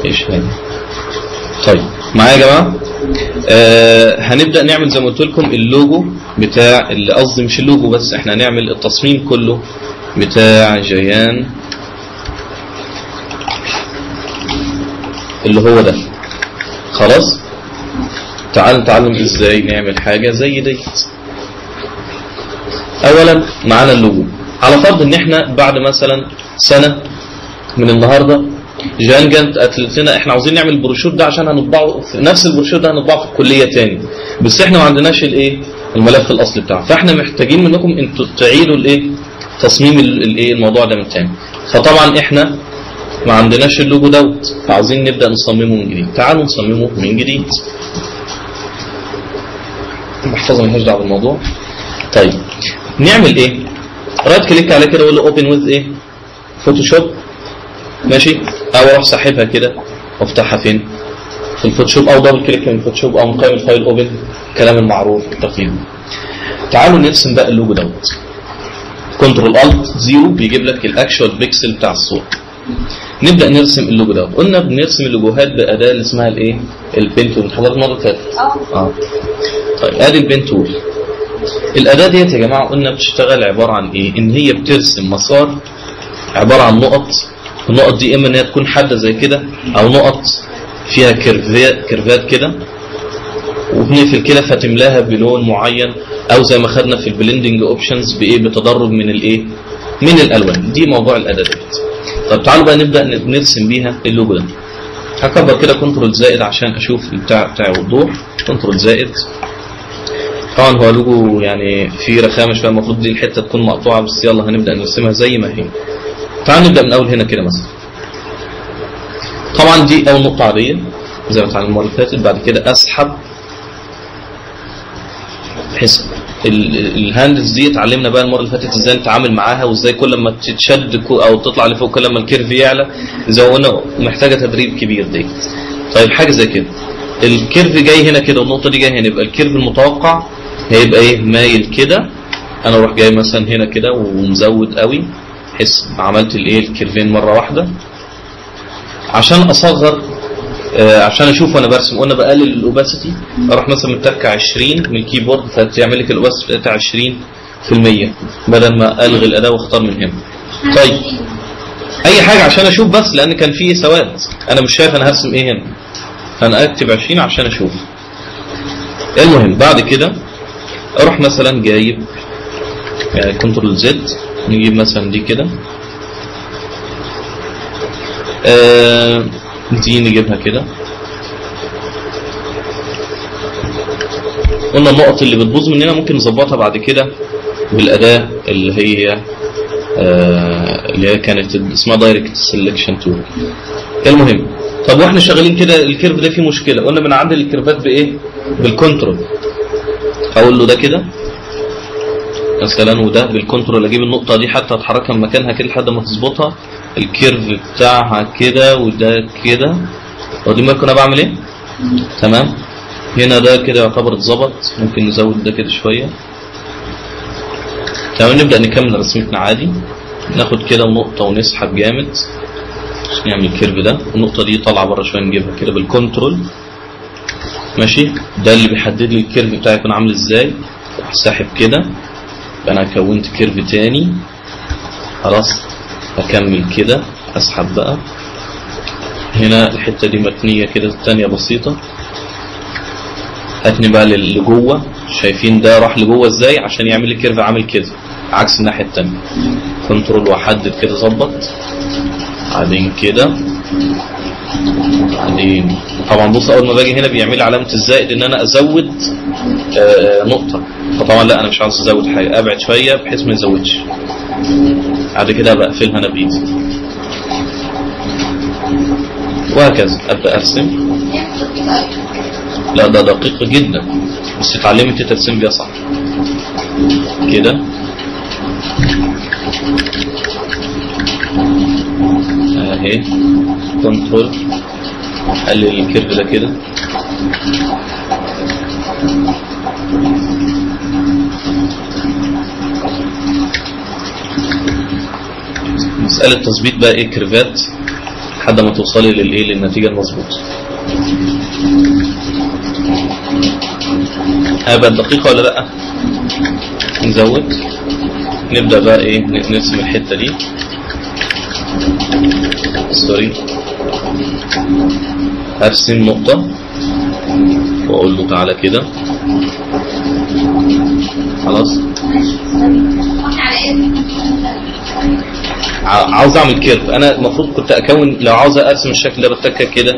ايش هذا؟ طيب معايا يا جماعه؟ هنبدا نعمل زي ما قلت لكم اللوجو بتاع، اللي قصدي مش اللوجو بس، احنا هنعمل التصميم كله بتاع جيان اللي هو ده. خلاص تعالوا نتعلم ازاي نعمل حاجه زي ديت. اولا معانا اللوجو، على فرض ان احنا بعد مثلا سنه من النهارده جان جت قالت لنا احنا عاوزين نعمل البروشور ده عشان هنطبعه، نفس البروشور ده هنطبعه في الكليه تاني، بس احنا ما عندناش الايه الملف الاصلي بتاعه، فاحنا محتاجين منكم انتوا تعيدوا الايه تصميم الايه الموضوع ده من تاني. فطبعا احنا ما عندناش اللوجو دوت، فعاوزين نبدا نصممه من جديد. تعالوا نصممه من جديد. محفظه مالهاش دعوه بالموضوع. طيب نعمل ايه؟ رايت كليك عليه كده واقول له اوبن ويز ايه؟ فوتوشوب. ماشي؟ او اروح ساحبها كده وافتحها فين؟ في الفوتوشوب، او دبل كليك من الفوتوشوب، او من قائمه الفايل اوبن، الكلام المعروف التقييم. تعالوا نرسم بقى اللوجو دوت. كنترول الت 0 بيجيب لك الاكشوال بيكسل بتاع الصوره. نبدا نرسم اللوجو دوت. قلنا بنرسم اللوجوهات باداه اللي اسمها الايه؟ البين تول. حضرتك المره اللي فاتت. طيب ادي البين تول. الاداه ديت يا جماعه قلنا بتشتغل عباره عن ايه؟ ان هي بترسم مسار عباره عن نقط. النقط دي اما ان هي تكون حاده زي كده، او نقط فيها كيرفات كده، وبنقفل كده فتملاها بلون معين، او زي ما خدنا في البلندنج اوبشنز بايه؟ بتدرج من الايه؟ من الالوان. دي موضوع الاداه ديت. طب تعالوا بقى نبدا نرسم بيها اللوجو ده. هكبر كده كنترول زائد عشان اشوف البتاع بتاعي وضوح. كنترول زائد. طبعا هو لوجو يعني في رخامه شويه، المفروض دي الحته تكون مقطوعه، بس يلا هنبدا نرسمها زي ما هي. تعالوا نبدا من اول هنا كده مثلا. طبعا دي اول نقطه عاديه زي ما اتعلمنا المره اللي فاتت. بعد كده اسحب بحيث الهاندلز دي اتعلمنا بقى المره اللي فاتت ازاي نتعامل معاها، وازاي كل ما تتشد او تطلع لفوق كل ما الكيرف يعلى، زي ما قلنا محتاجه تدريب كبير دي. طيب حاجه زي كده، الكيرف جاي هنا كده والنقطه دي جايه هنا، يبقى الكيرف المتوقع هيبقى ايه؟ مايل كده. انا اروح جاي مثلا هنا كده ومزود قوي بحيث عملت الايه؟ الكيرفين مره واحده. عشان اصغر عشان اشوف وانا برسم، وانا بقلل الاوباسيتي، اروح مثلا متك 20 من الكيبورد فتعمل لك الاوباسيتي بتاعتها 20% بدل ما الغي الاداه واختار من هنا. طيب اي حاجه عشان اشوف بس، لان كان في سواد انا مش شايف انا هرسم ايه هنا، فانا اكتب 20 عشان اشوف. المهم بعد كده اروح مثلا جايب كنترول زد، نجيب مثلا دي كده، دي نجيبها كده. قلنا النقط اللي بتبوظ مننا ممكن نظبطها بعد كده بالاداه اللي هي كانت اسمها دايركت سيلكشن تول. المهم طب واحنا شغالين كده الكيرف ده فيه مشكله، قلنا بنعدل الكيرفات بايه؟ بالكنترول. اقول له ده كده مثلا، وده بالكنترول اجيب النقطه دي حتى اتحركها من مكانها كده لحد ما تظبطها الكيرف بتاعها كده، وده كده. واخدين بالكم انا بعمل ايه؟ تمام. هنا ده كده يعتبر اتظبط، ممكن نزود ده كده شويه. تمام. نبدا نكمل رسمتنا عادي. ناخد كده نقطه ونسحب جامد عشان نعمل الكيرف ده. النقطه دي طالعه بره شويه، نجيبها كده بالكنترول. ماشي. ده اللي بيحدد لي الكيرف بتاعي يكون عامل ازاي. ساحب كده، انا كونت كيرف تاني. خلاص اكمل كده، اسحب بقى هنا الحته دي متنيه كده، الثانيه بسيطه. هاتني بقى لجوه. شايفين ده راح لجوه ازاي؟ عشان يعمل لي كيرف عامل كده عكس الناحيه الثانيه. كنترول واحدد كده، ظبط. بعدين كده، بعدين طبعا بص اول ما باجي هنا بيعمل لي علامه الزائد ان انا ازود نقطه، فطبعا لا انا مش عاوز ازود حاجه، ابعد شويه بحيث ما يزودش. بعد كده بقفلها انا بايدي وهكذا. ابدا ارسم. لا ده دقيق جدا، بس اتعلمت ترسم بيها صح كده اهي. كنترول قلل الكيرف ده كده. مسألة تظبيط بقى ايه كيرفات. لحد ما توصلي للنتيجه المظبوطه. بقت دقيقه ولا لا؟ نزود. نبدا بقى ايه نرسم الحته دي. سوري، ارسم نقطه واقول له تعالى كده. خلاص عاوز اعمل كيرف. انا المفروض كنت اكون، لو عاوز ارسم الشكل ده بتكه كده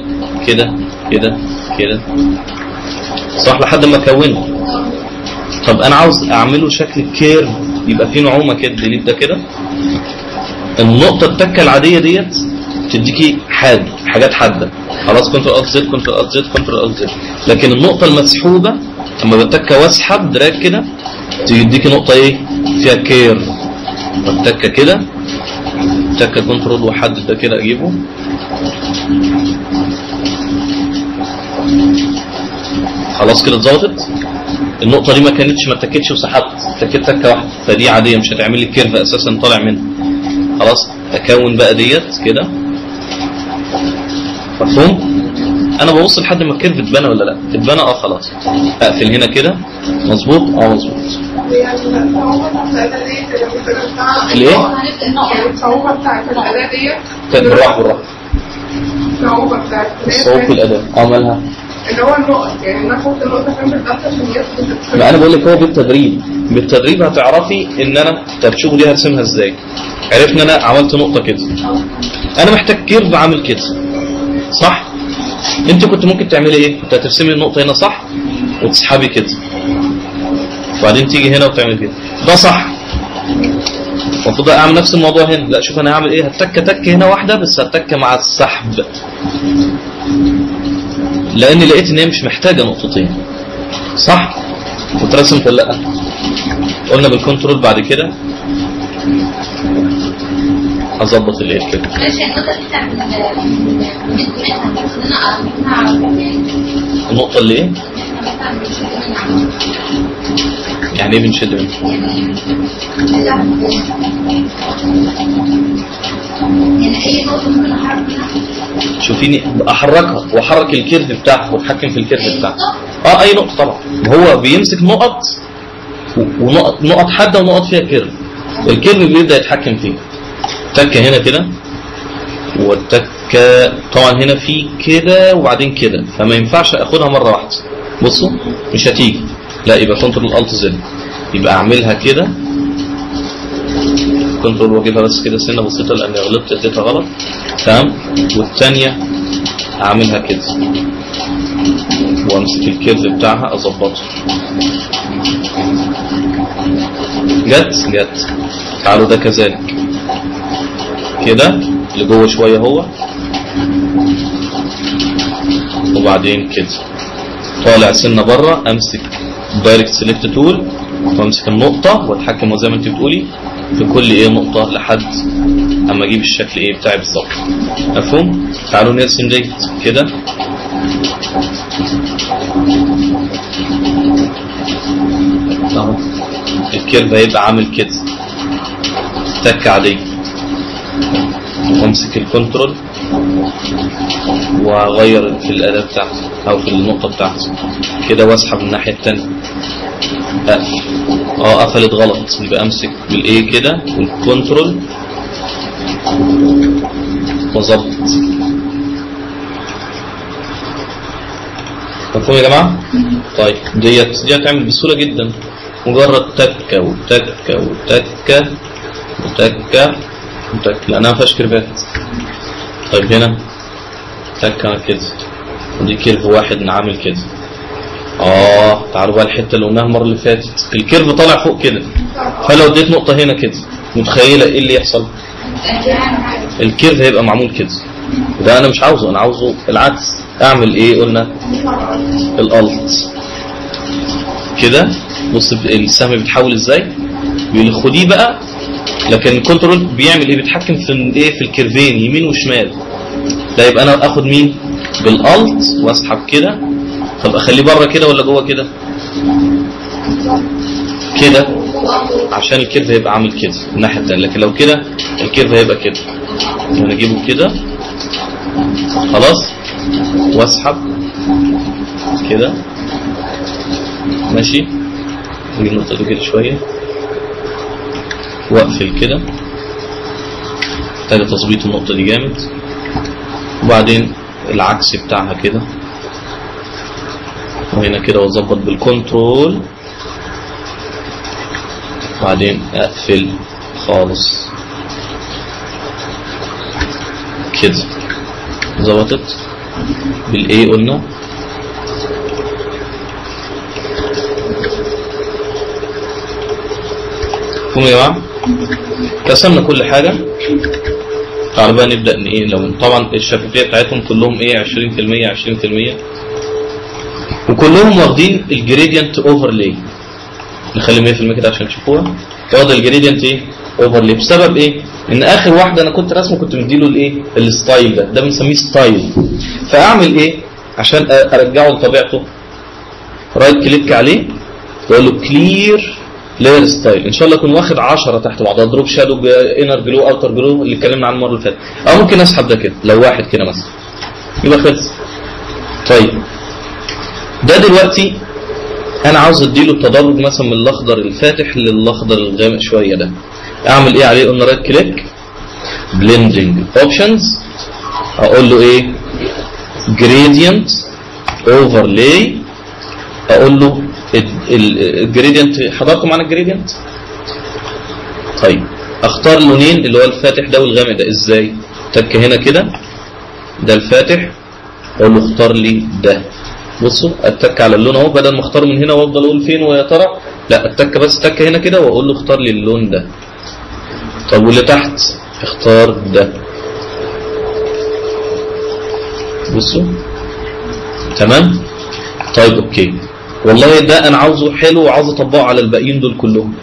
كده كده كده صح لحد ما اكونه. طب انا عاوز اعمله شكل كيرف يبقى فيه نعومه كده. ديليت ده كده. النقطه التكه العاديه ديت تديكي حاجات حاده. خلاص كنترول الت زد كنترول الت زد كنترول الت زد. لكن النقطه المسحوبه اما بتكه واسحب دراج كده تديكي نقطه ايه فيها كيرف. بتكه كده تكه كنترول واحدد ده كده اجيبه. خلاص كده اتظبطت. النقطه دي ما اتكتش وسحبت، اتكت تكه واحده، فدي عاديه مش هتعمل لي كيرف اساسا طالع منها. خلاص اكون بقى ديت كده. مفهوم؟ انا ببص لحد ما الكيرف اتبنى ولا لا. اتبنى خلاص اقفل هنا كده. مظبوط مظبوط. ليه؟ الصعوبة بتاعت الأداة ديت بالراحه الصعوبة بتاعت الصعوبة في الاداء مالها؟ اللي هو النقط، يعني ناخد النقطة فين بالظبط عشان يثبت. ما انا بقول لك هو بالتدريب هتعرفي ان انا. طب شوفوا دي هرسمها ازاي. عرفنا انا عملت نقطة كده. انا محتاج كيرف عامل كده صح؟ انت كنت ممكن تعملي ايه؟ كنت هترسمي النقطة هنا صح وتسحبي كده وبعدين تيجي هنا وتعمل كده. ده صح. المفروض اعمل نفس الموضوع هنا. لا شوف انا هعمل ايه. هتكه هنا واحدة بس هتكه مع السحب، لاني لقيت ان هي مش محتاجة نقطتين صح؟ واترسمت ولا لا؟ قلنا بالكنترول بعد كده هظبط الايه كده. ماشي. النقطة اللي ايه؟ يعني ايه بنشد منها؟ يعني اي نقطة ممكن احركها. شوفيني احركها واحرك الكيرف بتاعها واتحكم في الكيرف بتاعها. اي نقطة طبعا. هو بيمسك نقط ونقط حادة ونقط فيها كيرف. الكيرف بيبدأ يتحكم فيه. تكة هنا كده والتكة طبعا هنا في كده وبعدين كده، فما ينفعش اخدها مرة واحدة. بصوا مش هتيجي. لا يبقى كنترول الت زد. يبقى اعملها كده كنترول واجيبها بس كده سنة بسيطة لاني غلطت اديتها غلط. تمام. والثانية اعملها كده وامسك الكيرف بتاعها اظبطه. جت. تعالوا ده كذلك كده لجوه شوية هو وبعدين كده طالع سنة بره. امسك دايركت سيلكت تول وامسك النقطة واتحكم زي ما انت بتقولي في كل ايه نقطة لحد اما اجيب الشكل ايه بتاعي بالظبط. مفهوم؟ تعالوا نرسم دي كده. اهو الكيرف هيبقى عامل كده تكة عادية. وامسك الكنترول واغير في الاداة بتاعتي او في النقطة بتاعتي كده واسحب من الناحية التانية. قفلت غلط. يبقى امسك بالايه كده والكنترول واظبط. مفهوم يا جماعة؟ طيب دي هتعمل بسهولة جدا. مجرد تكة وتكة وتكة وتكة وتكة لأنها ما فيهاش كيرفات. طيب هنا تكة كده ودي كيرف واحد نعمل كده. تعالوا بقى الحتة اللي قلناها المرة اللي فاتت. الكيرف طالع فوق كده، فلو اديت نقطة هنا كده متخيلة ايه اللي يحصل؟ الكيرف هيبقى معمول كده. ده انا مش عاوزه، انا عاوزه العكس. اعمل ايه؟ قلنا الالت كده. بص السهم بيتحول ازاي؟ خديه بقى. لكن الكنترول بيعمل ايه؟ بيتحكم في ايه؟ في الكيرفين يمين وشمال. ده يبقى انا اخد مين؟ بالالت واسحب كده. طب اخليه بره كده ولا جوه كده؟ كده عشان الكيرف هيبقى عامل كده الناحيه الثانيه. لكن لو كده الكيرف هيبقى كده. ونجيبه كده خلاص، واسحب كده ماشي، اجي النقطة دي كده شوية واقفل كده، محتاجة تظبيط النقطة دي جامد، وبعدين العكس بتاعها كده وهنا كده، واظبط بالكنترول، بعدين اقفل خالص كده. ظبطت بالايه قلنا؟ قوموا يا جماعه، رسمنا كل حاجه. تعالوا بقى نبدا ايه، لو طبعا الشفافيه بتاعتهم كلهم ايه 20% 20%، وكلهم واخدين الجريدينت اوفرلاي. نخلي 100% كده عشان تشوفوها. واخد الجريدينت ايه اوفرلاي بسبب ايه؟ ان اخر واحده انا كنت راسمه كنت مديله الايه الستايل ده بنسميه ستايل. فاعمل ايه عشان ارجعه لطبيعته؟ رايت كليك عليه واقول له كلير لاير ستايل. ان شاء الله اكون واخد 10 تحت بعضها، دروب شادو انر جلو اوتر جلو اللي اتكلمنا عنه المره اللي فاتت، او ممكن اسحب ده كده لو واحد كده مثلا يبقى خلص. طيب ده دلوقتي انا عاوز اديله التدرج مثلا من الاخضر الفاتح للاخضر الغامق شويه ده. اعمل ايه عليه؟ قلنا رايت كليك بلندنج اوبشنز، اقول له ايه جريدينت اوفرلاي، اقول له الجريدينت. حضراتكم معانا الجريدينت؟ طيب اختار لونين اللي هو الفاتح ده والغامق ده. ازاي؟ تك هنا كده، ده الفاتح، اقول له اختار لي ده. بصوا اتك على اللون اهو، بدل ما اختار من هنا وافضل اقول فين ويا ترى، لا اتك بس تك هنا كده واقول له اختار لي اللون ده. طب واللي تحت اختار ده. بصوا تمام. طيب اوكي، والله ده انا عاوزه حلو وعاوز اطبقه على الباقيين دول كلهم.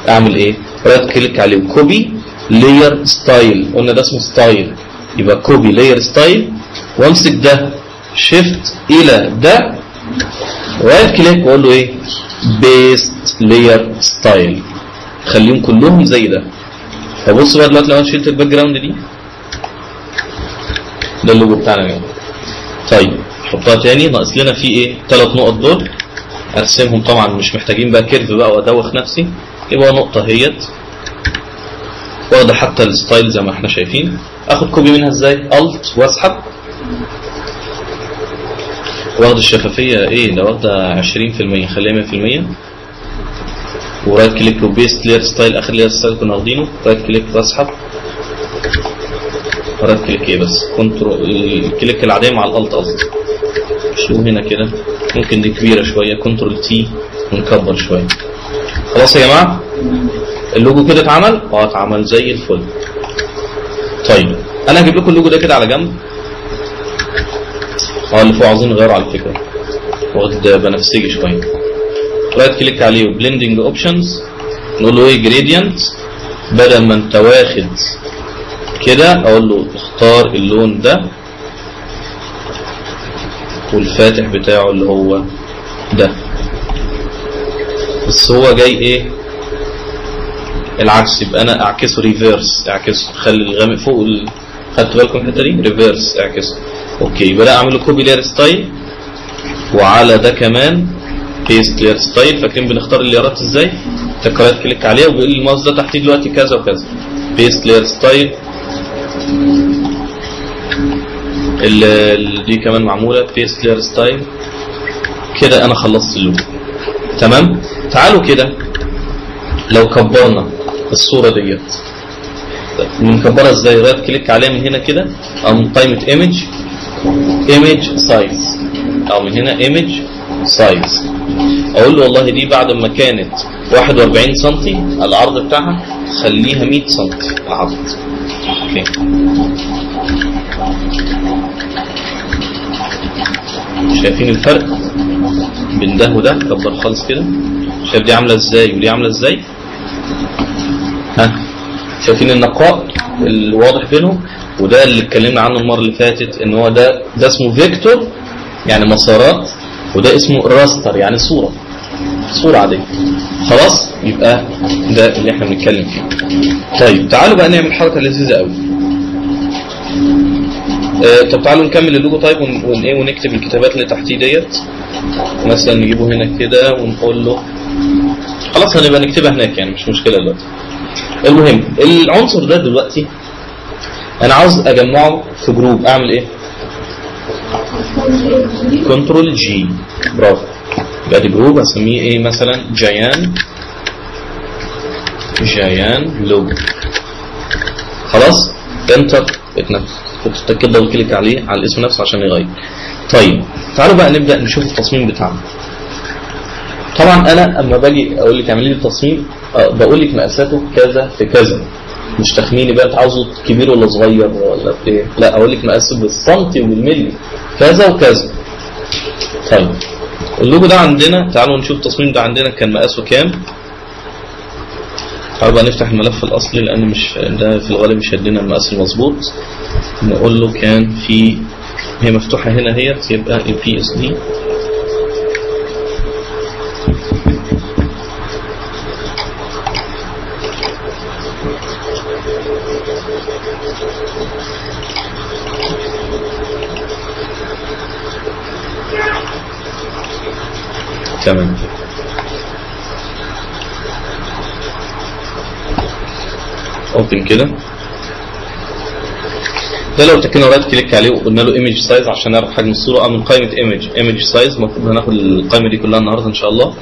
اعمل ايه؟ رايت كليك عليه كوبي لاير ستايل، قلنا ده اسمه ستايل، يبقى كوبي لاير ستايل، وامسك ده شيفت الى ده، رايت كليك واقول له ايه بيست لاير ستايل، خليهم كلهم زي ده. فبص بقى دلوقتي لو انا شلت الباك جراوند دي، ده اللوجو بتاعنا يا جماعه. طيب نحطها تاني، ناقص لنا فيه ايه 3 نقط دول، ارسمهم طبعا مش محتاجين بقى كيرف بقى وادوخ نفسي، يبقى نقطه اهيت واخده حتى الستايل زي ما احنا شايفين. اخد كوبي منها ازاي؟ الت واسحب، واخد الشفافيه ايه لو واخده 20% خليها 100%، ورايت كليك وبيست لاير ستايل، اخر لاير ستايل كنا واخدينه، رايت كليك واسحب، رايت كليك ايه بس كنترول الكليك العاديه مع الالت قصدي. شو هنا كده ممكن دي كبيره شويه، كنترول تي ونكبر شويه. خلاص يا جماعه اللوجو كده اتعمل، اتعمل زي الفل. طيب انا هجيب لكم اللوجو ده كده على جنب، اللي فوق عاوزين نغيره على فكره، واخد بنفسجي شويه. رايت كليك عليه وبلندنج اوبشنز، نقول له ايه جريدينت، بدل ما انت واخد كده اقول له اختار اللون ده والفاتح بتاعه اللي هو ده، بس هو جاي ايه العكس، يبقى انا اعكسه ريفيرس، اعكسه خلي الغامق فوق خدت بالكم الحته دي ريفيرس اعكسه. اوكي يبقى ده اعمل له كوبي لاير ستايل، وعلى ده كمان بيست لاير ستايل. فاكرين بنختار الليارات ازاي؟ رايت كليك عليها وبيقول لي الماوس ده تحتيه دلوقتي كذا وكذا، بيست لاير ستايل. دي كمان معموله بيست لاير ستايل. كده انا خلصت اللوجو تمام. تعالوا كده لو كبرنا الصوره ديت، بنكبرها ازاي؟ رايت كليك عليها من هنا كده، او من قائمه ايمج سايز، او من هنا ايمج سايز، اقول له والله دي بعد ما كانت 41 سم العرض بتاعها خليها 100 سم العرض. اوكي شايفين الفرق بين ده وده؟ كبر خالص كده، شايف دي عامله ازاي ودي عامله ازاي؟ ها شايفين النقاء الواضح بينهم؟ وده اللي اتكلمنا عنه المره اللي فاتت، ان هو ده اسمه فيكتور يعني مسارات، وده اسمه راستر يعني صوره عاديه. خلاص يبقى ده اللي احنا بنتكلم فيه. طيب تعالوا بقى نعمل حركه لذيذه قوي. طب تعالوا نكمل اللوجو تايب ونكتب الكتابات اللي تحتيه ديت. مثلا نجيبه هنا كده ونقول له خلاص هنبقى نكتبها هناك يعني مش مشكله دلوقتي. المهم العنصر ده دلوقتي انا عاوز اجمعه في جروب، اعمل ايه؟ كنترول جي. برافو. يبقى دي جروب هسميه ايه مثلا؟ جيان لوجو. خلاص انتر اتنفذ. كنت كده وكليك عليه على الاسم نفسه عشان يغير. طيب تعالوا بقى نبدا نشوف التصميم بتاعنا. طبعا انا اما باجي اقول لك اعملي لي التصميم بقول لك مقاساته كذا في كذا، مش تخميني بقى انت عاوزه كبير ولا صغير ولا ايه، لا اقول لك مقاسه بالسنتي وبالملي كذا وكذا. طيب اللوجو ده عندنا تعالوا نشوف التصميم ده عندنا كان مقاسه كام. تعالوا بقى نفتح الملف الاصلي لان مش ده في الغالب مش هيدينا المقاس المظبوط. نقول له كان في هي مفتوحه هنا اهيت يبقى البي اس دي تمام. اوبن كده. ده لو اتكينا رايت كليك عليه وقلنا له ايمج سايز عشان نعرف حجم الصوره من قائمه ايمج سايز. المفروض هناخد القائمه دي كلها النهارده ان شاء الله.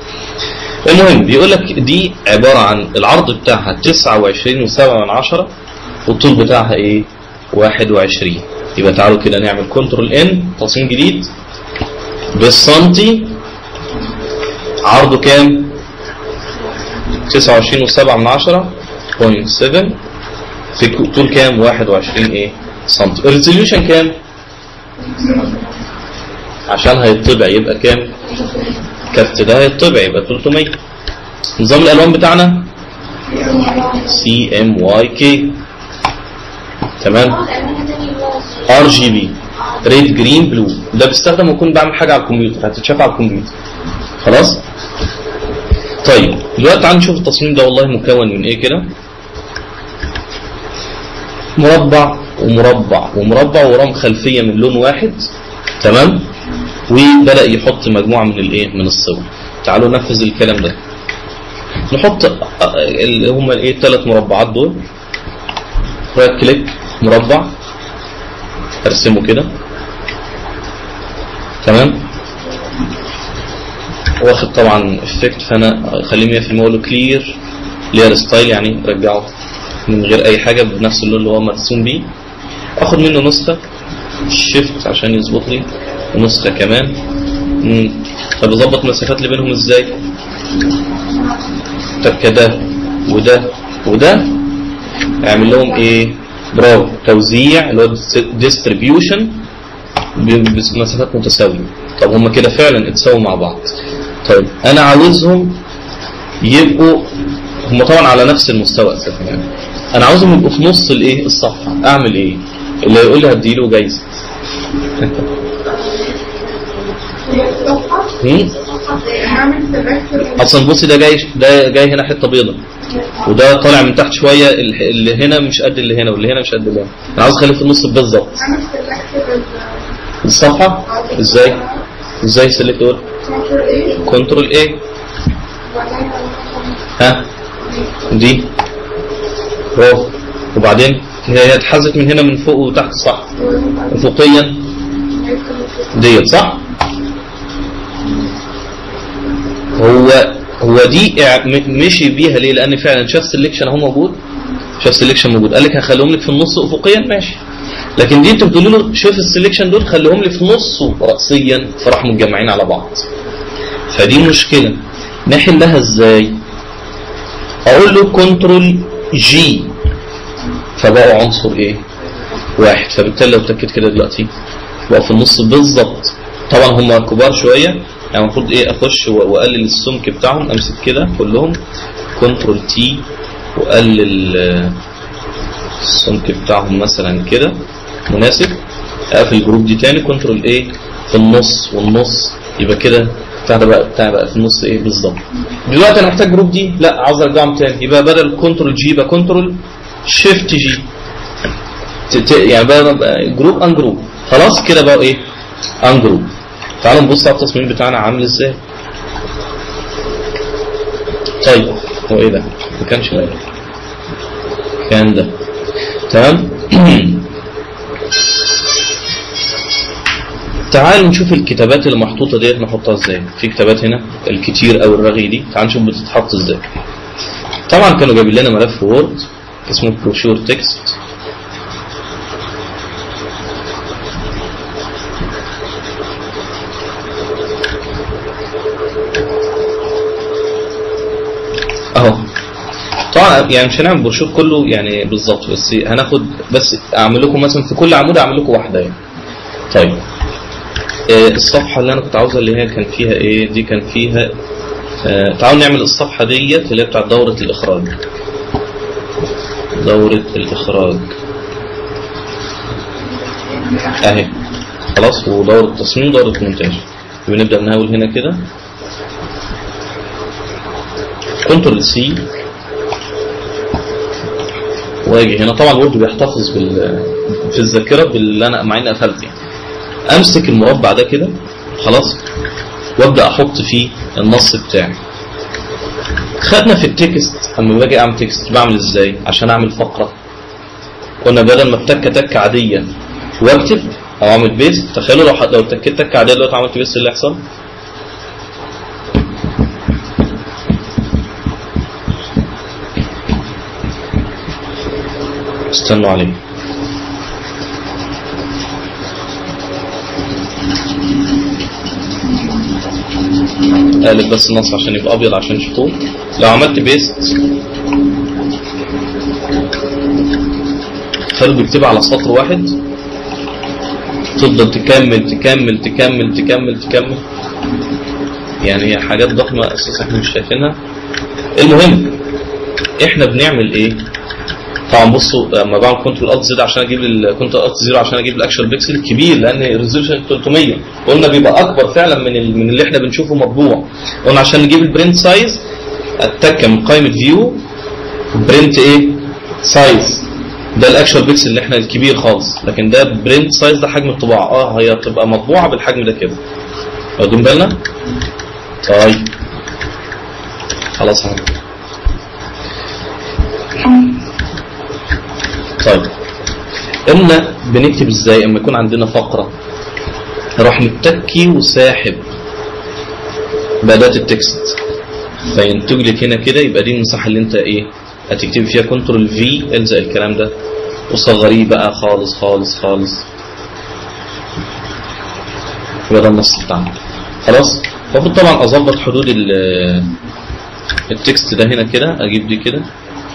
المهم بيقول لك دي عباره عن العرض بتاعها 29.7 والطول بتاعها ايه؟ 21. يبقى تعالوا كده نعمل كنترول ان تصميم جديد بالسنتي. عرضه كام؟ 29.7.7 في طول كام؟ 21 ايه؟ سنتي. الريزوليوشن كام؟ عشان هيطبع يبقى كام؟ كارت ده هيطبع يبقى 300. نظام الالوان بتاعنا CMYK. تمام. RGB ريد جرين بلو. ده بيستخدم ويكون بعمل حاجه على الكمبيوتر هتتشاف على الكمبيوتر. خلاص. طيب دلوقتي تعالوا نشوف التصميم ده والله مكون من ايه كده. مربع ومربع ومربع ورام خلفيه من لون واحد. تمام. وبدأ يحط مجموعه من الايه؟ من الصور. تعالوا ننفذ الكلام ده. نحط اللي هم الايه؟ الثلاث مربعات دول. رايت كليك مربع ارسمه كده. تمام. واخد طبعا افكت فانا اخليه 100% اقول له كلير لير ستايل يعني رجعه من غير اي حاجه بنفس اللون اللي هو مرسوم بيه. اخد منه نسخه شيفت عشان يظبط لي نسخه كمان. طب اظبط المسافات اللي بينهم ازاي؟ طب كده وده وده اعمل لهم ايه؟ برافو. توزيع اللي هو ديستريبيوشن بمسافات متساويه. طب هم كده فعلا اتساووا مع بعض. طيب انا عاوزهم يبقوا هم طبعا على نفس المستوى اساسا يعني. انا عاوزهم يبقوا في نص الايه؟ الصفحه. اعمل ايه؟ اللي يقول لي هديله جايزه. اصلا بصي ده جاي هنا حته بيضاء وده طالع من تحت شويه اللي هنا مش قد اللي هنا واللي هنا مش قد اللي هنا. انا عاوز اخليه في النص بالظبط. الصفحه ازاي سلكت دول؟ كنترول ايه؟ ها دي برافو. وبعدين هي اتحذت من هنا من فوق وتحت صح؟ افقيا ديت صح؟ هو دي مشي بيها ليه؟ لان فعلا شاف سيلكشن اهو موجود. شاف سيلكشن موجود قال لك هخليهم لك في النص افقيا ماشي. لكن دي انت بتقول له شوف السيلكشن دول خليهم لي في نصه راسيا فراحوا متجمعين على بعض. فدي مشكله نحلها ازاي؟ اقول له كنترول جي فبقوا عنصر ايه؟ واحد. فبالتالي لو اتكيت كده دلوقتي بقوا في النص بالظبط. طبعا هم كبار شويه يعني المفروض ايه؟ اخش واقلل السمك بتاعهم. امسك كده كلهم كنترول تي واقلل السمك بتاعهم مثلا كده مناسب. اقفل الجروب دي تاني كنترول ايه؟ في النص والنص يبقى كده بتاع بقى في النص ايه بالظبط. دلوقتي انا محتاج جروب دي لا عاوز ارجعهم تاني يبقى بدل كنترول جي يبقى كنترول شيفت جي. يعني بقى جروب ان جروب. خلاص كده بقى ايه؟ ان جروب. تعالوا نبص على التصميم بتاعنا عامل ازاي. طيب هو ايه ده؟ ما كانش ده، كان ده. تمام. تعالوا نشوف الكتابات اللي محطوطه ديت نحطها ازاي. في كتابات هنا الكتير او الرغي دي، تعالوا نشوف بتتحط ازاي. طبعا كانوا جايبين لنا ملف وورد اسمه بروشور تكست. اهو. طبعا يعني مش هنعمل بروشور كله يعني بالظبط، بس هناخد بس اعمل لكم مثلا في كل عمود اعمل لكم واحده يعني. طيب الصفحه اللي انا كنت عاوزها اللي هي كان فيها ايه دي، كان فيها تعالوا نعمل الصفحه ديت اللي هي بتاعت دوره الاخراج. دوره الاخراج اهي خلاص، ودوره التصميم ودوره المونتاج. بنبدا نحاول هنا كده كنترول سي واجي هنا. طبعا الوورد بيحتفظ في الذاكره باللي انا مع اني قفلت يعني. امسك المربع ده كده خلاص وابدا احط فيه النص بتاعي. خدنا في التكست اما باجي اعمل تكست بعمل ازاي عشان اعمل فقره. قلنا بدل ما بتكه تكه عاديه واكتب او اعمل بيست، تخيلوا لو تكيت تكه عاديه دلوقتي عملت بيست اللي يحصل. استنوا عليه. قالب بس النص عشان يبقى ابيض عشان تشوفوه. لو عملت بيست خلوا بيكتبها على سطر واحد، تفضل تكمل تكمل تكمل تكمل تكمل، يعني هي حاجات ضخمه اساسا احنا مش شايفينها. المهم احنا بنعمل ايه؟ طبعا بصوا لما بعمل كنترول الت زد عشان اجيب كنترول الت 0 عشان اجيب الاكشوال بيكسل كبير، لان الريزولوشن 300 قلنا بيبقى اكبر فعلا من اللي احنا بنشوفه مطبوع. قلنا عشان نجيب البرنت سايز اتك من قائمه فيو برنت ايه سايز، ده الاكشوال بيكسل اللي احنا الكبير خالص، لكن ده برنت سايز ده حجم الطباعه. هي بتبقى مطبوعه بالحجم ده كده، واخدين بالنا؟ طيب خلاص اهو. طيب قلنا بنكتب ازاي اما يكون عندنا فقره، نروح متكي وساحب بأداة التكست فينتج لك هنا كده، يبقى دي المساحه اللي انت ايه هتكتب فيها. كنترول في الزق الكلام ده وصغريه بقى خالص خالص خالص، يبقى ده النص بتاعنا خلاص. المفروض طبعا اظبط حدود التكست ده هنا كده، اجيب دي كده.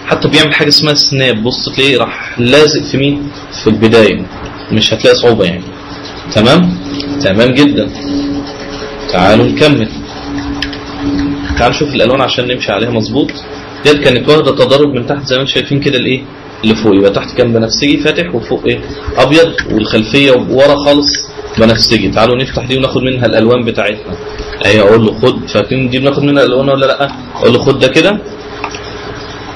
حتى بيعمل حاجه اسمها سناب، بص تلاقيه راح لازق في مين؟ في البدايه، مش هتلاقي صعوبه يعني. تمام؟ تمام جدا. تعالوا نكمل. تعالوا نشوف الالوان عشان نمشي عليها مظبوط. ديت كانت واخده تدرج من تحت زي ما انتم شايفين كده الايه؟ اللي فوق، يبقى تحت كان بنفسجي فاتح وفوق ايه؟ ابيض، والخلفيه ورا خالص بنفسجي. تعالوا نفتح دي وناخد منها الالوان بتاعتنا. اهي اقول له خد، فاكرين دي بناخد منها الالوان ولا لا؟ اقول له خد ده كده،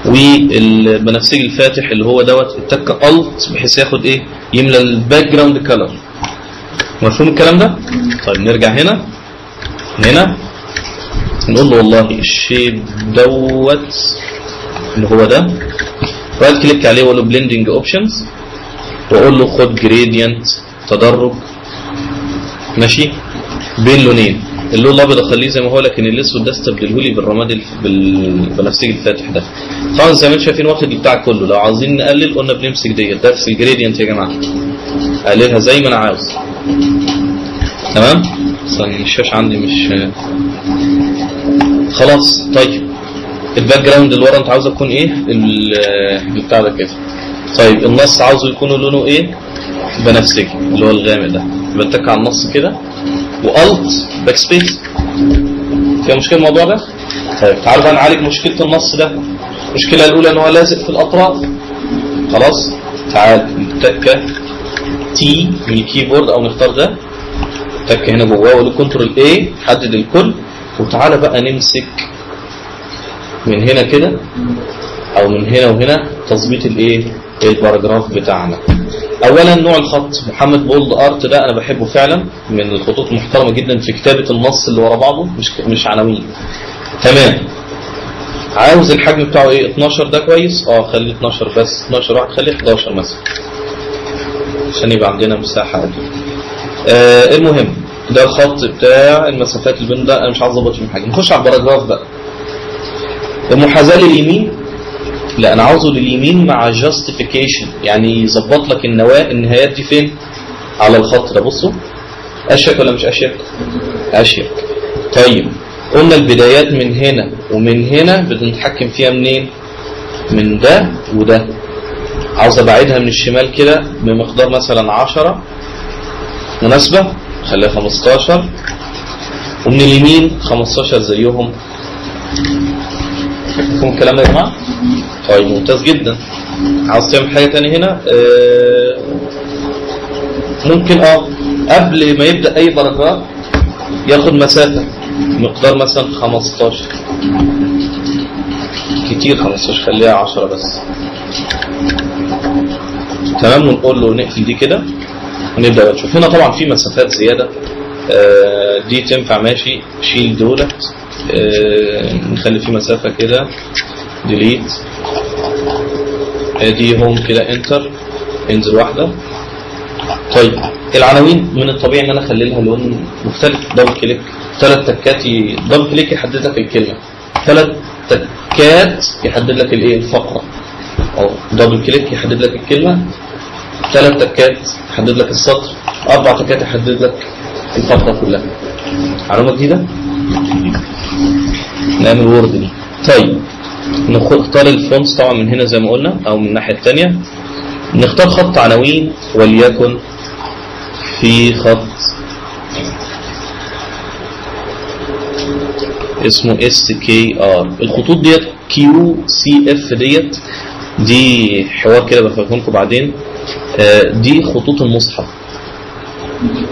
والبنفسجي الفاتح اللي هو دوت التكه الت بحيث ياخد ايه؟ يملى الباك جراوند كلر. مفهوم الكلام ده؟ طيب نرجع هنا نقول له والله الشيب دوت اللي هو ده، رايت كليك عليه واقول له بلندنج اوبشنز، واقول له خد جريدينت تدرج ماشي بين لونين. اللون الابيض اخليه زي ما هو، لكن الاسود ده استبدله لي بالرمادي بالبنفسجي الفاتح ده. طبعا زي ما انتم شايفين واخد البتاع كله. لو عاوزين نقلل قلنا بنمسك ديت، ده في الجريدينت يا جماعه، اقللها زي ما انا عاوز. تمام؟ اصل الشاشه عندي مش خلاص. طيب الباك جراوند اللي ورا انت عاوز يكون ايه؟ البتاع ده كده. طيب النص عاوزه يكون لونه ايه؟ بنفسجي اللي هو الغامق ده. يبقى اتك على النص كده والت باك سبيس. فيها مشكله الموضوع ده؟ طيب تعالوا بقى نعالج مشكله النص ده. المشكله الاولى ان هو لازق في الاطراف. خلاص تعال نتكه تي من الكيبورد او نختار ده، تك هنا جواه واقول كنترول اي حدد الكل. وتعالى بقى نمسك من هنا كده او من هنا وهنا تظبيط الايه؟ الباراجراف بتاعنا. اولا نوع الخط محمد بولد ارت ده انا بحبه فعلا، من الخطوط المحترمه جدا في كتابه النص اللي ورا بعضه، مش عناوين. تمام. عاوز الحجم بتاعه ايه؟ 12 ده كويس؟ خليه 12 بس، 12 واحد، خليه 11 مثلا عشان يبقى عندنا مساحه قد. المهم ده الخط بتاع المسافات اللي بين ده، انا مش عاوز اظبط فيه حاجه. نخش على الباراجراف بقى. المحاذاه لليمين، لا انا عاوزه لليمين مع جاستيفيكيشن، يعني يظبط لك النهايات دي فين؟ على الخط ده. بصوا اشيك ولا مش اشيك؟ اشيك. طيب قلنا البدايات من هنا ومن هنا بنتحكم فيها منين؟ من ده وده. عاوز ابعدها من الشمال كده بمقدار مثلا 10 مناسبة، خليها 15، ومن اليمين 15 زيهم. فهمتوا الكلام ده يا جماعة؟ طيب ممتاز جدا. عاوز تعمل حاجة تاني هنا؟ ممكن قبل ما يبدأ اي باراجراف ياخد مسافة مقدار مثلا 15، كتير 15، خليها 10 بس. تمام. ونقول له نقفل دي كده ونبدأ نشوف. هنا طبعا في مسافات زيادة، دي تنفع ماشي، شيل دولت، نخلي في مسافة كده، ديليت، دي هوم كده، انتر، انزل واحدة. طيب العناوين من الطبيعي ان انا اخلي لها لون مختلف. دبل كليك، 3 تكات، دبل كليك يحدد لك الكلمة، 3 تكات يحدد لك الايه؟ الفقرة. او دبل كليك يحدد لك الكلمة، 3 تكات يحدد لك السطر، 4 تكات يحدد لك الفقرة كلها. معلومة جديدة؟ نعمل وورد دي. طيب نختار الفونتس طبعا من هنا زي ما قلنا، او من الناحية الثانية. نختار خط عناوين، وليكن في خط اسمه SKR. الخطوط ديت QCF دي حوار كده بفهمكم بعدين. دي خطوط المصحف،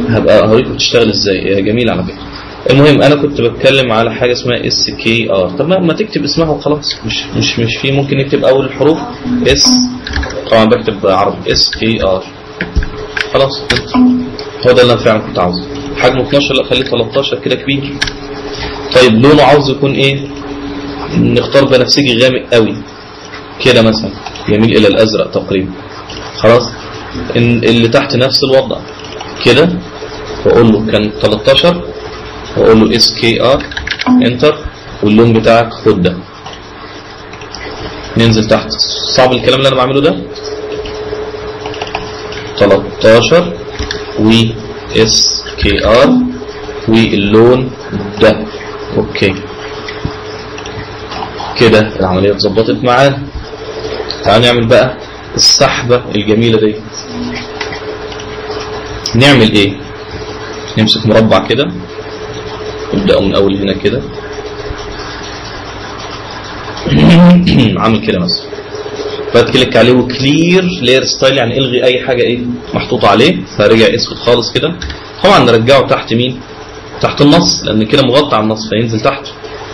هبقى هوريكم بتشتغل ازاي، هي جميله على فكره. المهم انا كنت بتكلم على حاجه اسمها SKR. طب ما تكتب اسمها وخلاص، مش في ممكن نكتب اول الحروف S، طبعا بكتب عربي SKR خلاص. هو ده اللي انا فعلا كنت عاوزه. حجمه 12، لا خليه 13 كده كبير. طيب لونه عاوز يكون ايه؟ نختار بنفسجي غامق قوي كده مثلا، يميل الى الازرق تقريبا. خلاص. اللي تحت نفس الوضع كده، واقول له كان 13، واقول له SKR انتر، واللون بتاعك خد ده. ننزل تحت. صعب الكلام اللي انا بعمله ده؟ 13 و SKR واللون ده. اوكي كده العملية اتظبطت معانا. تعال نعمل بقى السحبة الجميلة دي. نعمل ايه؟ نمسك مربع كده، نبدأ من اول هنا كده عامل كده مثلا، بعد كليك عليه وكلير لاير ستايل، يعني الغي اي حاجة ايه محطوطة عليه، فرجع اسود خالص كده. طبعا نرجعه تحت مين؟ تحت النص، لان كده مغطى على النص فينزل تحت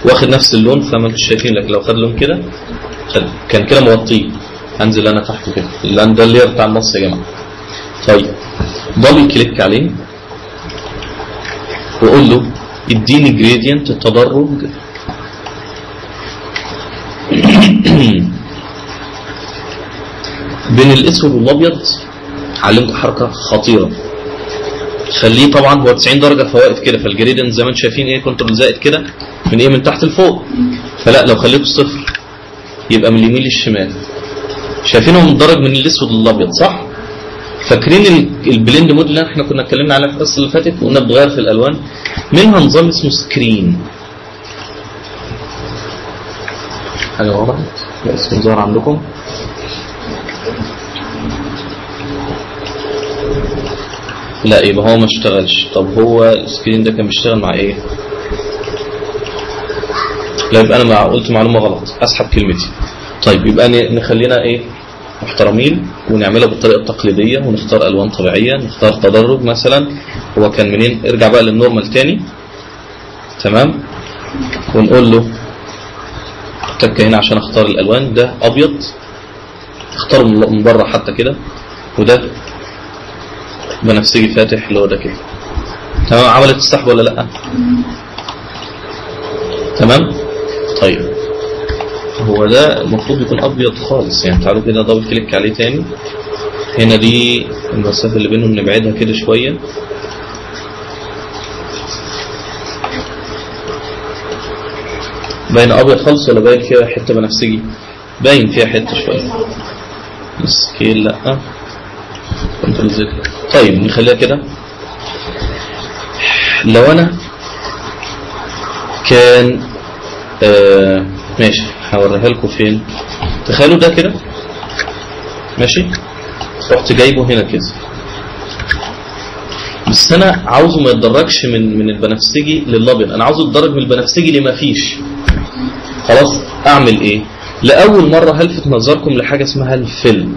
واخد نفس اللون، فما انتوا شايفين. لكن لو خد لون كده كان كده مغطيه، هنزل انا تحت كده، لان ده اللير بتاع النص يا جماعه. طيب دبل كليك عليه واقول له اديني جريدينت التدرج بين الاسود والابيض. علمت حركه خطيره، خليه طبعا هو 90 درجه فواقف كده، فالجريدينت زي ما انتم شايفين ايه كنترول زائد كده من ايه؟ من تحت لفوق. فلا لو خليته 0 يبقى من اليمين للشمال. شايفينه متدرج من الاسود للابيض صح؟ فاكرين البلند مود اللي احنا كنا اتكلمنا عليها في القصه اللي فاتت، وقلنا بتغير في الالوان، منها نظام اسمه سكرين. حاجه واضحه؟ اسمه ظاهر عندكم؟ لا يبقى هو ما اشتغلش. طب هو السكرين ده كان بيشتغل مع ايه؟ لا يبقى انا قلت معلومه غلط، اسحب كلمتي. طيب يبقى نخلينا ايه محترمين ونعملها بالطريقه التقليديه، ونختار الوان طبيعيه، نختار تدرج مثلا. هو كان منين؟ ارجع بقى للنورمال تاني. تمام. ونقول له تك هنا عشان اختار الالوان. ده ابيض اختار من بره حتى كده، وده بنفسجي فاتح اللي هو ده كده. تمام. عملت السحب ولا لا؟ تمام. طيب هو ده المفروض يكون ابيض خالص يعني. تعالوا كده دبل كليك عليه تاني. هنا دي المسافه اللي بينهم نبعدها كده شويه. باين ابيض خالص ولا باين فيها حته بنفسجي؟ باين فيها حته شويه. سكيل لا، كنترول زد. طيب نخليها كده. لو انا كان ماشي هوريها لكم فين. تخيلوا ده كده ماشي، رحت جايبه هنا كده، بس انا عاوزه ما يتدرجش من البنفسجي للابيض، انا عاوزه يتدرج من البنفسجي لما فيش. خلاص اعمل ايه؟ لاول مره هلفت نظركم لحاجه اسمها الفيل.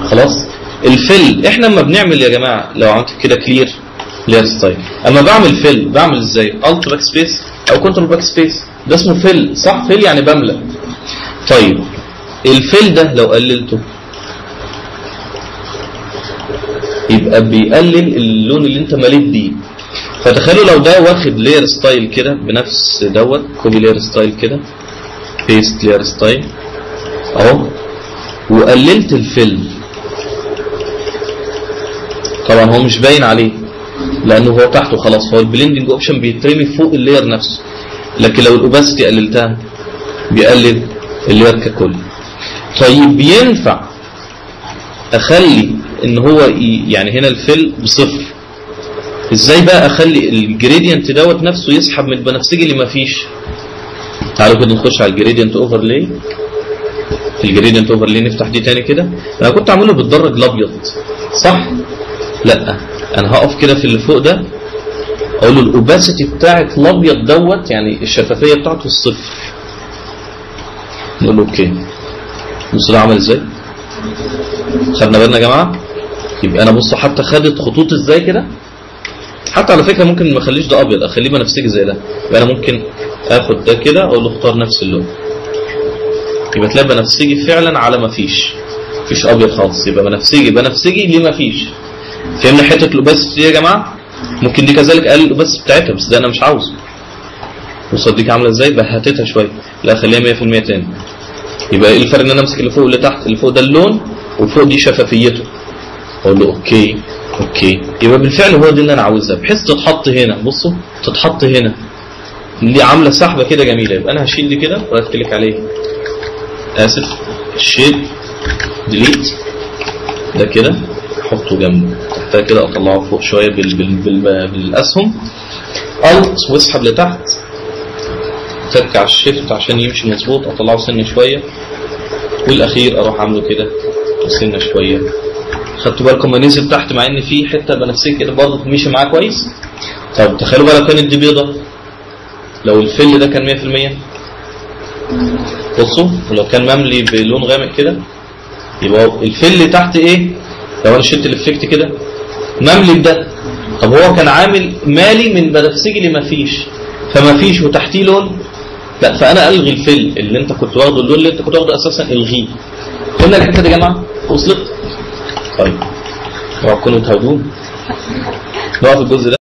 خلاص الفيل احنا لما بنعمل يا جماعه، لو عملت كده كلير لير ستايل، اما بعمل فيل بعمل ازاي؟ الت باك سبيس او كنترول باك سبيس، ده اسمه فيل صح؟ فيل يعني بملى. طيب الفيل ده لو قللته يبقى بيقلل اللون اللي انت مليت بيه. فتخيلوا لو ده واخد لير ستايل كده بنفس دوت، كوبي لير ستايل كده، بيست لير ستايل اهو، وقللت الفيل، طبعا هو مش باين عليه لانه هو تحته خلاص، هو البلندنج اوبشن بيترمي فوق اللير نفسه. لكن لو الاوباسيتي قللتها بيقلل اللير ككل. طيب ينفع اخلي ان هو يعني هنا الفيل بصفر، ازاي بقى اخلي الجريدينت دوت نفسه يسحب من البنفسجي اللي ما فيش؟ تعالوا كده نخش على الجريدينت اوفرلاي. في الجريدينت اوفرلاي نفتح دي تاني كده. انا كنت عامله بالدرج الابيض صح؟ لا انا هقف كده في اللي فوق ده، اقول له الاوباسيتي بتاعت الابيض دوت يعني الشفافيه بتاعته الصفر. نقول له اوكي. بصوا ده عمل ازاي؟ خدنا بالنا يا جماعه؟ يبقى انا بصوا حتى خدت خطوط ازاي كده. حتى على فكره ممكن ما اخليش ده ابيض، اخليه بنفسجي زي ده. يبقى انا ممكن اخد ده كده اقول له اختار نفس اللون، يبقى تلاقي بنفسجي فعلا على ما فيش ابيض خالص. يبقى بنفسجي ليه ما فيش. فهمنا حته الاوباسيتي دي يا جماعه؟ ممكن دي كذلك اقلل الاوباسيتي بتاعتها، بس ده انا مش عاوزه. بصوا دي عامله ازاي؟ بهتتها شويه، لا خليها 100% تاني. يبقى ايه الفرق ان انا امسك اللي فوق واللي تحت؟ اللي فوق ده اللون وفوق دي شفافيته. اقول له اوكي. يبقى بالفعل هو دي اللي انا عاوزها، بحيث تتحط هنا. بصوا تتحط هنا، دي عامله سحبه كده جميله. يبقى انا هشيل دي كده ورايت كليك عليه، اسف، شيل ديليت ده كده، احطه جنبه تحتها كده، اطلعه فوق شويه بالاسهم، الت واسحب لتحت، تك على الشيفت عشان يمشي مظبوط، اطلعه سنه شويه، والاخير اروح عامله كده سنه شويه. خدتوا بالكم ما نزل تحت مع ان في حته بنفسجي كده برضه مشي معاه كويس. طب تخيلوا بقى لو كانت دي بيضه، لو الفل ده كان 100%، بصوا ولو كان مملي بلون غامق كده، يبقى الفل تحت ايه؟ لو انا شلت الافكت كده مملي بده. طب هو كان عامل مالي من بنفسجي اللي ما فيش، فما فيش وتحتيه لون، لا فانا الغي الفل اللي انت كنت واخده، اللون اللي انت كنت واخده اساسا الغيه. قلنا الحته دي يا جماعه وصلت؟ طيب اوعوا تكونوا بتهودون، نقف الجزء ده.